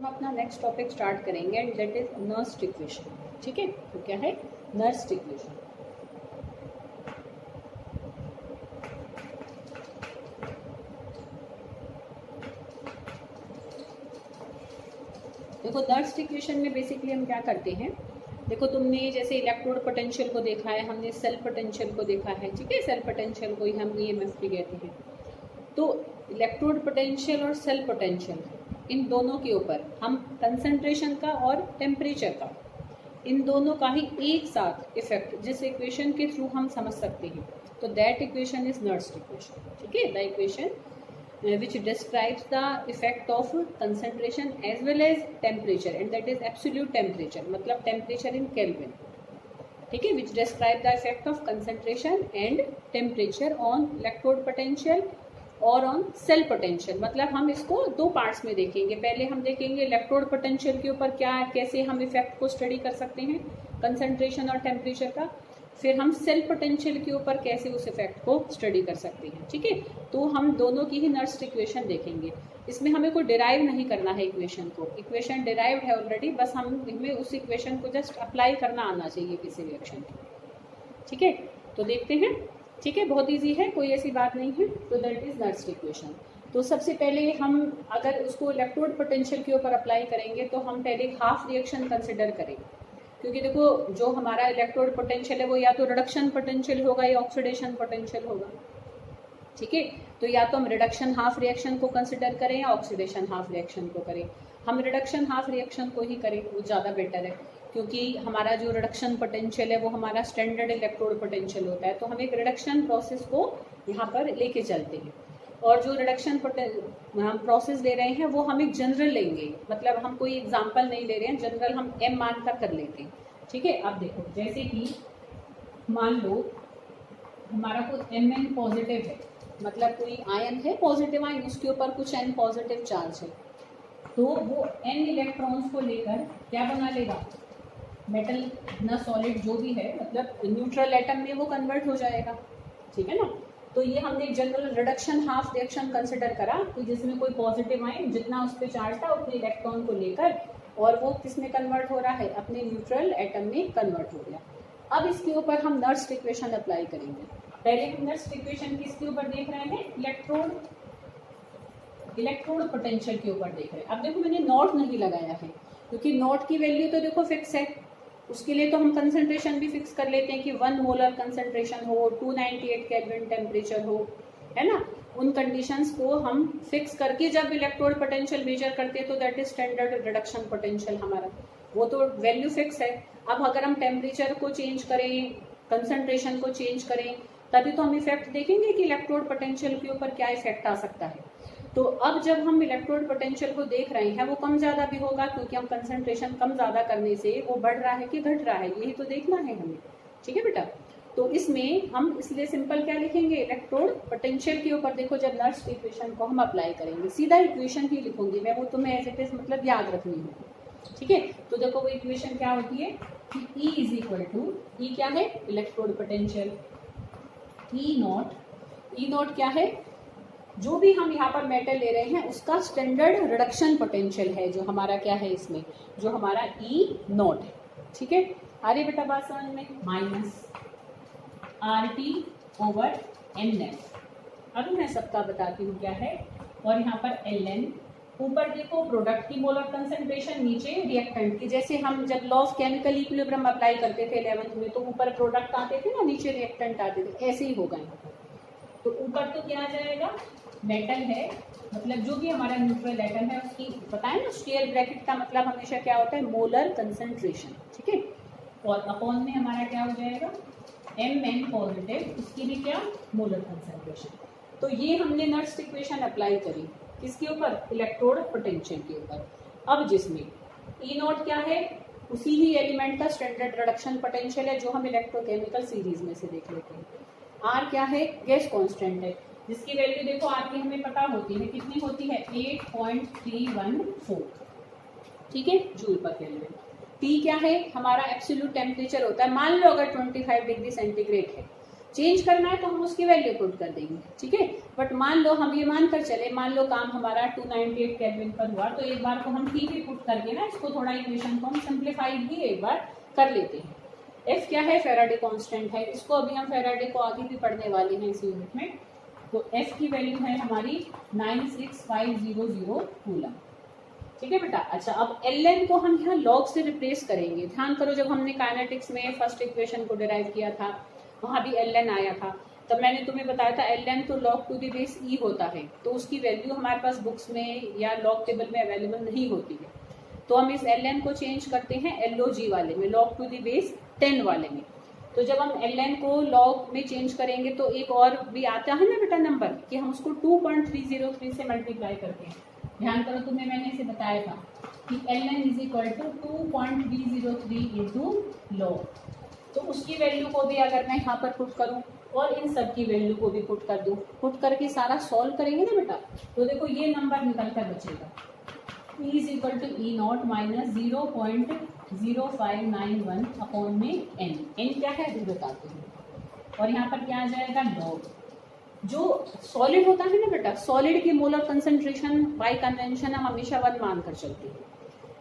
हम अपना next topic start करेंगे and that is Nernst equation. ठीक है, तो क्या है नर्स्ट इक्वेशन। देखो नर्स्ट इक्वेशन में बेसिकली हम क्या करते हैं, देखो तुमने जैसे इलेक्ट्रोड पोटेंशियल को देखा है, हमने सेल पोटेंशियल को देखा है। ठीक है, सेल पोटेंशियल को ही हम ईएमएफ भी कहते हैं। तो इलेक्ट्रोड पोटेंशियल और सेल पोटेंशियल इन दोनों के ऊपर हम कंसंट्रेशन का और टेम्परेचर का, इन दोनों का ही एक साथ इफेक्ट जिस इक्वेशन के थ्रू हम समझ सकते हैं, तो that equation is Nernst equation. ठीक है, the equation which describes the effect of concentration as well as temperature and that is absolute temperature, मतलब temperature in Kelvin. ठीक है, which describe the effect of concentration and temperature on electrode potential और on cell potential। मतलब हम इसको दो parts में देखेंगे। पहले हम देखेंगे इलेक्ट्रोड पोटेंशियल के ऊपर क्या कैसे हम इफेक्ट को स्टडी कर सकते हैं कंसंट्रेशन और टेम्परेचर का, फिर हम सेल पोटेंशियल के ऊपर कैसे उस इफेक्ट को स्टडी कर सकते हैं। ठीक है, तो हम दोनों की ही नर्स्ट इक्वेशन देखेंगे। इसमें हमें कोई डिराइव नहीं करना है इक्वेशन को, इक्वेशन डिराइव्ड है ऑलरेडी, बस हमें उस इक्वेशन को जस्ट अप्लाई करना आना चाहिए किसी रिएक्शन की। ठीक है, तो देखते हैं। ठीक है, बहुत ईजी है, कोई ऐसी बात नहीं है। तो दैट इज नर्स्ट इक्वेशन। तो सबसे पहले हम अगर उसको इलेक्ट्रोड पोटेंशियल के ऊपर अप्लाई करेंगे तो हम पहले हाफ रिएक्शन कंसिडर करें, क्योंकि देखो जो हमारा इलेक्ट्रोड पोटेंशियल है वो या तो रिडक्शन पोटेंशियल होगा या ऑक्सीडेशन पोटेंशियल होगा। ठीक है, तो या तो हम रिडक्शन हाफ रिएक्शन को कंसिडर करें या ऑक्सीडेशन हाफ रिएक्शन को करें। हम रिडक्शन हाफ रिएक्शन को ही करें, वो ज़्यादा बेटर है, क्योंकि हमारा जो रिडक्शन पोटेंशियल है वो हमारा स्टैंडर्ड इलेक्ट्रोड पोटेंशियल होता है। तो हम एक रिडक्शन प्रोसेस को यहाँ पर लेके चलते हैं, और जो रिडक्शन हम प्रोसेस ले रहे हैं वो हम एक जनरल लेंगे, मतलब हम कोई एग्जांपल नहीं ले रहे हैं, जनरल हम m मानकर कर लेते हैं। ठीक है, अब देखो जैसे कि मान लो हमारा कुछ Mn पॉजिटिव है, मतलब कोई आयन है पॉजिटिव आयन, उसके ऊपर कुछ n पॉजिटिव चार्ज है, तो वो n इलेक्ट्रॉन्स को लेकर क्या बना लेगा, मेटल ना सॉलिड जो भी है, मतलब न्यूट्रल एटम में वो कन्वर्ट हो जाएगा। ठीक है ना, तो ये हमने एक general reduction half reaction consider करा कि जिसमें कोई पॉजिटिव आयन जितना उस पर चार्ज था उतने इलेक्ट्रॉन को लेकर, और वो किस में कन्वर्ट हो रहा है, अपने न्यूट्रल एटम में कन्वर्ट हो गया। अब इसके ऊपर हम नर्स्ट इक्वेशन अप्लाई करेंगे। पहले हम नर्स्ट इक्वेशन किसके ऊपर देख रहे हैं, इलेक्ट्रोड पोटेंशियल के ऊपर देख रहे हैं। अब देखो मैंने नॉट नहीं लगाया है, क्योंकि नॉट की वैल्यू तो देखो फिक्स है, उसके लिए तो हम कंसंट्रेशन भी फिक्स कर लेते हैं कि 1 मोलर कंसंट्रेशन हो, 298 केल्विन टेम्परेचर हो, है ना। उन कंडीशंस को हम फिक्स करके जब इलेक्ट्रोड पोटेंशियल मेजर करते हैं तो that is standard reduction potential हमारा, वो तो वैल्यू फिक्स है। अब अगर हम टेम्परेचर को चेंज करें, कंसंट्रेशन को चेंज करें, तभी तो हम इफेक्ट देखेंगे कि इलेक्ट्रोड पोटेंशियल के ऊपर क्या इफेक्ट आ सकता है। तो अब जब हम इलेक्ट्रोड पोटेंशियल को देख रहे हैं वो कम ज़्यादा भी होगा, क्योंकि हम कंसंट्रेशन कम ज़्यादा करने से वो बढ़ रहा है कि घट रहा है, यही तो देखना है हमें। ठीक है बेटा, तो इसमें हम इसलिए सिंपल क्या लिखेंगे, इलेक्ट्रोड पोटेंशियल के ऊपर देखो जब नर्स्ट इक्वेशन को हम अप्लाई करेंगे, सीधा इक्वेशन ही लिखूंगी मैं, वो तुम्हें एज इट इज मतलब याद रखनी है। ठीक है, तो देखो वो इक्वेशन क्या होती है कि E इज इक्वल टू, ई क्या है, इलेक्ट्रोड पोटेंशियल, ई नॉट क्या है, जो भी हम यहाँ पर मेटल ले रहे हैं उसका स्टैंडर्ड रिडक्शन पोटेंशियल है, जो हमारा क्या है इसमें, जो हमारा E नॉट है। ठीक है, आ रही बेटा बात समझ में, माइनस RT ओवर Mn। अब मैं सबका बताती हूँ क्या है, और यहाँ पर Ln, ऊपर देखो प्रोडक्ट की मोलर कंसंट्रेशन, नीचे रिएक्टेंट की। जैसे हम जब law of chemical equilibrium apply करते थे 11th में, तो ऊपर प्रोडक्ट आते थे ना, नीचे रिएक्टेंट आते थे, ऐसे ही होगा यहाँ पर। तो ऊपर तो क्या आ जाएगा, मेटल है, मतलब जो भी हमारा न्यूट्रल एटम है उसकी पता है ना, स्क्वायर ब्रैकेट का मतलब हमेशा क्या होता है, मोलर कंसंट्रेशन। ठीक है, और अपॉन में हमारा क्या हो जाएगा, Mn पॉजिटिव, उसकी भी क्या, मोलर कंसंट्रेशन। तो ये हमने नर्स्ट इक्वेशन अप्लाई करी किसके ऊपर, इलेक्ट्रोड पोटेंशियल के ऊपर। अब जिसमें E नॉट क्या है, उसी ही एलिमेंट का स्टैंडर्ड रिडक्शन पोटेंशियल है, जो हम इलेक्ट्रोकेमिकल सीरीज में से देख लेते हैं। R क्या है, गैस कांस्टेंट है, जिसकी वैल्यू देखो R की हमें पता होती है, कितनी होती है, 8.314। ठीक है, जूल पर केल्विन। T क्या है, हमारा एब्सोल्यूट टेम्परेचर होता है, मान लो अगर 25 डिग्री सेंटीग्रेड है चेंज करना है तो हम उसकी वैल्यू पुट कर देंगे, ठीक है। बट मान लो हम ये मानकर चले, मान लो काम हमारा 298 केल्विन पर हुआ, तो एक बार को हम T भी पुट करके ना इसको थोड़ा इक्वेशन को हम सिंप्लीफाइड भी एक बार कर लेते हैं। F क्या है, फेराडे कांस्टेंट है, इसको अभी हम फेराडे को आगे भी पढ़ने वाले हैं इस यूनिट में। तो F की वैल्यू है हमारी 96500 कूलम, ठीक है बेटा। अच्छा, अब ln को हम यहाँ log से रिप्लेस करेंगे। ध्यान करो, जब हमने काइनेटिक्स में फर्स्ट इक्वेशन को डिराइव किया था वहां भी ln आया था, तब मैंने तुम्हें बताया था ln तो log to the base e होता है, तो उसकी वैल्यू हमारे पास बुक्स में या log टेबल में अवेलेबल नहीं होती है। तो हम इस ln को चेंज करते हैं log वाले में, log टू द बेस 10 वाले में। तो जब हम ln को log में चेंज करेंगे तो एक और भी आता है ना बेटा नंबर, कि हम उसको 2.303 से मल्टीप्लाई करते हैं। ध्यान करो, तुम्हें मैंने इसे बताया था कि ln is equal to 2.303 into log। तो उसकी वैल्यू को भी अगर मैं यहाँ पर पुट करूँ और इन सब की वैल्यू को भी पुट कर दूँ, पुट करके सारा सॉल्व करेंगे ना बेटा, तो देखो ये नंबर निकल कर बचेगा, E is equal to E naught minus 0.0591 upon में n। n क्या है अभी बताते हैं। और यहाँ पर क्या आ जाएगा, log। जो सॉलिड होता है ना बेटा, सॉलिड की मोलर कंसंट्रेशन बाय कन्वेंशन हम हमेशा 1 मानकर चलते हैं।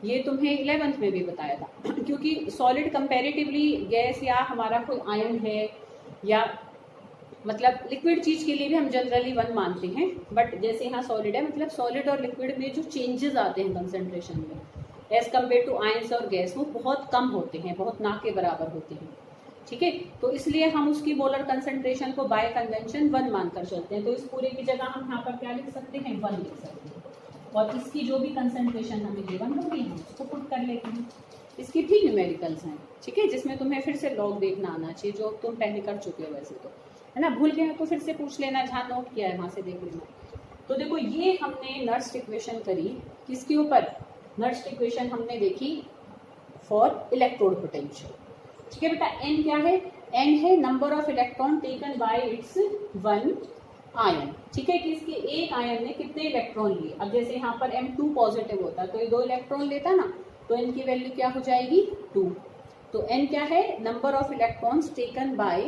ये तुम्हें 11th में भी बताया था, क्योंकि सॉलिड कंपैरेटिवली गैस या हमारा कोई आयन है या मतलब लिक्विड चीज के लिए भी हम जनरली 1 मानते हैं। बट जैसे यहाँ सॉलिड है, मतलब सॉलिड और लिक्विड में जो चेंजेस आते हैं कंसंट्रेशन में एज कम्पेयर टू आयंस और गैस, वो बहुत कम होते हैं, बहुत ना के बराबर होते हैं, ठीक है। तो इसलिए हम उसकी मोलर कंसंट्रेशन को बाय कन्वेंशन 1 मानकर चलते हैं। तो इस पूरे की जगह हम यहाँ पर क्या लिख सकते हैं, 1 लिख सकते हैं। और इसकी जो भी कंसंट्रेशन हमें गिवन होगी हम उसको पुट कर लेते हैं। इसकी भी न्यूमेरिकल्स हैं, ठीक है, जिसमें तुम्हें फिर से लॉग देखना आना चाहिए, जो तुम पहले कर चुके हो वैसे तो, है ना। भूल गए तो फिर से पूछ लेना, जहाँ नोट किया है वहां से देख लेना। तो देखो ये हमने नर्स्ट इक्वेशन करी किसके ऊपर, नर्स्ट इक्वेशन हमने देखी फॉर इलेक्ट्रोड पोटेंशियल, ठीक है बेटा। एन क्या है, एन है number of electron taken by it's 1 ion, ठीक है, कि इसके एक आयन ने कितने इलेक्ट्रॉन लिए। अब जैसे यहाँ पर M2 पॉजिटिव होता है तो ये 2 इलेक्ट्रॉन लेता ना, तो n की वैल्यू क्या हो जाएगी, 2। तो n क्या है, number of electrons taken by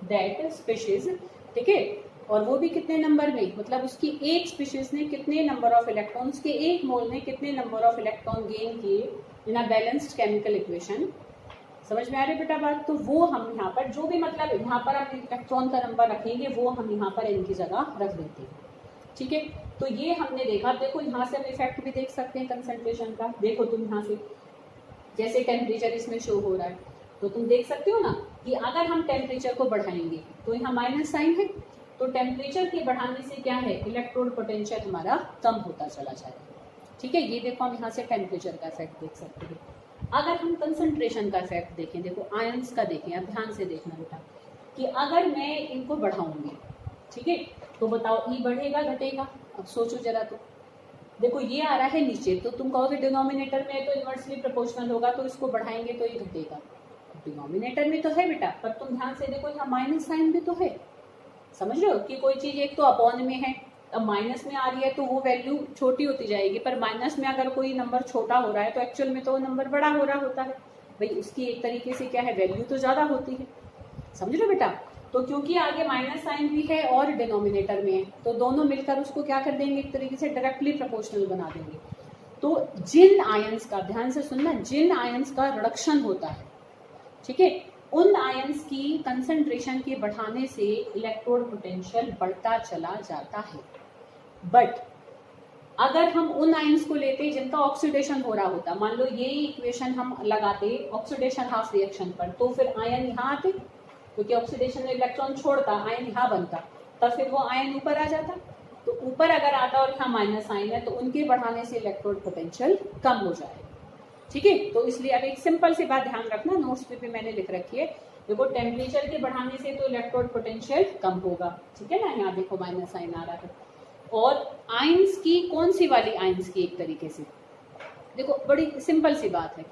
that species, ठीक है। और वो भी कितने नंबर में, मतलब उसकी एक स्पीशीज ने कितने नंबर ऑफ इलेक्ट्रॉन्स के एक मोल ने कितने नंबर ऑफ इलेक्ट्रॉन गेन किए इन अ बैलेंस्ड केमिकल इक्वेशन। समझ में आ रही बेटा बात। तो वो हम यहाँ पर जो भी मतलब यहाँ पर हम इलेक्ट्रॉन का नंबर रखेंगे वो हम यहाँ पर n की जगह रख देते हैं, ठीक है। तो ये हमने देखा। देखो यहाँ से हम इफेक्ट भी देख सकते हैं कंसंट्रेशन का। देखो तुम यहाँ से जैसे टेम्परेचर इसमें शो हो रहा है तो तुम देख सकते हो ना कि अगर हम टेम्परेचर को बढ़ाएंगे तो यहाँ माइनस साइन है, तो टेम्परेचर के बढ़ाने से क्या है, इलेक्ट्रोड पोटेंशियल हमारा कम होता चला जाएगा, ठीक है। ये देखो हम यहाँ से टेम्परेचर का इफेक्ट देख सकते हैं। अगर हम कंसंट्रेशन का इफेक्ट देखें, देखो आयंस का देखें, अब ध्यान से देखना बेटा कि अगर मैं इनको बढ़ाऊंगी, ठीक है, तो बताओ ई बढ़ेगा घटेगा। अब सोचो जरा, तो देखो ये आ रहा है नीचे, तो तुम कहोगे डिनोमिनेटर में तो इन्वर्सली प्रोपोर्शनल होगा, तो इसको बढ़ाएंगे तो ये घटेगा। डिनोमिनेटर में तो है बेटा, पर तुम ध्यान से देखो यहाँ माइनस साइन भी तो है। समझ रहे हो कि कोई चीज एक तो अपॉन में है, अब माइनस में आ रही है तो वो वैल्यू छोटी होती जाएगी, पर माइनस में अगर कोई नंबर छोटा हो रहा है तो एक्चुअल में तो वो नंबर बड़ा हो रहा होता है भाई, उसकी एक तरीके से क्या है, वैल्यू तो ज्यादा होती है। समझ लो बेटा। तो क्योंकि आगे माइनस साइन भी है और डिनोमिनेटर में है, तो दोनों मिलकर उसको क्या कर देंगे, एक तरीके से डायरेक्टली प्रोपोर्शनल बना देंगे। तो जिन आयंस का, ध्यान से सुनना, जिन आयंस का रिडक्शन होता है, ठीक है, उन आयंस की कंसंट्रेशन के बढ़ाने से इलेक्ट्रोड पोटेंशियल बढ़ता चला जाता है। बट अगर हम उन आयंस को लेते जिनका ऑक्सीडेशन हो रहा होता, मान लो ये इक्वेशन हम लगाते ऑक्सीडेशन हाफ रिएक्शन पर, तो फिर आयन यहाँ आते, क्योंकि ऑक्सीडेशन में इलेक्ट्रॉन छोड़ता, आयन यहाँ बनता, तब फिर वो आयन ऊपर आ जाता। तो ऊपर अगर आता और यहाँ माइनस आयन है तो उनके बढ़ाने से इलेक्ट्रोड पोटेंशियल कम हो जाएगा, ठीक है। तो इसलिए अब एक सिंपल सी बात ध्यान रखना, नोट्स पे भी मैंने लिख रखी है, देखो टेम्परेचर के बढ़ाने से तो इलेक्ट्रोड पोटेंशियल कम होगा, ठीक है ना। यहाँ देखो माइनस साइन आ रहा है। और आयंस की कौन सी वाली आयंस की, एक तरीके से देखो बड़ी सिंपल सी बात है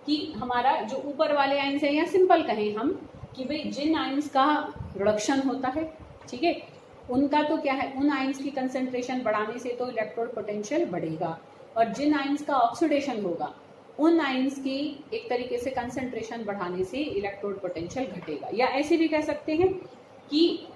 कि हमारा जो ऊपर वाले आयंस है, या सिंपल कहें हम कि भाई जिन आयंस का रिडक्शन होता है, ठीक है, उनका तो क्या है, उन आयंस की कंसंट्रेशन बढ़ाने से तो इलेक्ट्रोड पोटेंशियल बढ़ेगा, और जिन आयंस का ऑक्सीडेशन होगा उन आयंस की एक तरीके से कंसंट्रेशन बढ़ाने से इलेक्ट्रोड पोटेंशियल घटेगा। या ऐसे भी कह सकते हैं कि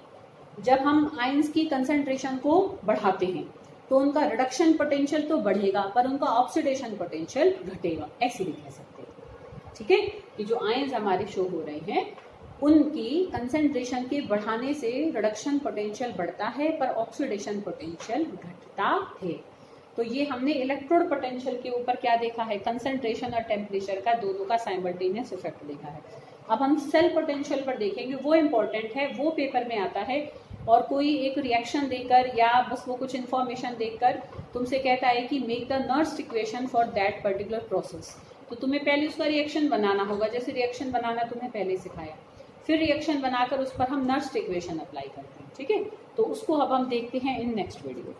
जब हम आयंस की कंसंट्रेशन को बढ़ाते हैं तो उनका रिडक्शन पोटेंशियल तो बढ़ेगा पर उनका ऑक्सीडेशन पोटेंशियल घटेगा, ऐसे भी कह सकते हैं। ठीक है, कि जो आयंस हमारे शो हो रहे हैं उनकी कंसंट्रेशन के बढ़ाने से रिडक्शन पोटेंशियल बढ़ता है पर ऑक्सीडेशन पोटेंशियल घटता है। तो ये हमने इलेक्ट्रोड पोटेंशियल के ऊपर क्या देखा है, कंसंट्रेशन और टेम्परेचर का दोनों का साइमल्टेनियस इफेक्ट देखा है। अब हम सेल पोटेंशियल पर देखेंगे, वो इम्पोर्टेंट है, वो पेपर में आता है और कोई एक रिएक्शन देकर या बस वो कुछ इन्फॉर्मेशन देकर तुमसे कहता है कि make the Nernst equation for that particular process, तो तुम्हें पहले उसका रिएक्शन बनाना होगा। जैसे रिएक्शन बनाना तुम्हें पहले सिखाया, फिर रिएक्शन बनाकर उस पर हम नर्स्ट इक्वेशन अप्लाई करते हैं। ठीक है, तो उसको अब हम देखते हैं इन नेक्स्ट वीडियो।